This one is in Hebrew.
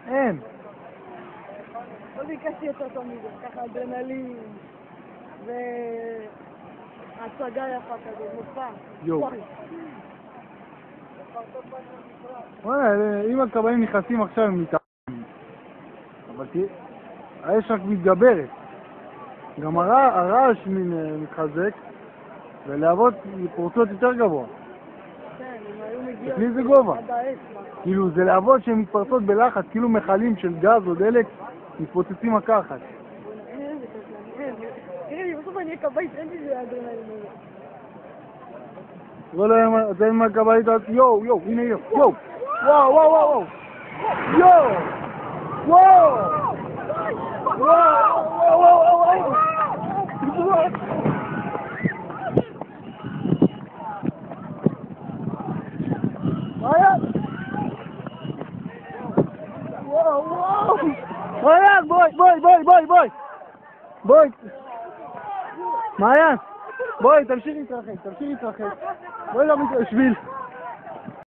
אין. לא ביקשתי יותר טוב מזה, ככה אדרנלין והצגה יפה כזה, מופע. יו. וואלה, אם הכבאים נכנסים עכשיו הם מתארים. אבל תראה, האש רק מתגברת. גם הרעש מתחזק, ולהבות פורצות יותר גבוה. כן, הם היו מגיעות תכלי זה גובה. עד האש. כאילו זה להבות שהן מתפרצות בלחץ, כאילו מכלים של גז או דלק מתפוצצים מכה אחת. תראה לי, בסוף אני אהיה כבאית, אין לי זה אדרנלין הזה. לא, אתה עם הכבאית, יו, הנה יו, וואו, וואו, וואו, יו, וואו, וואו, מעיין! וואו! מעיין, בואי! מעיין! בואי, תמשיך להתרחק. בואי שביל.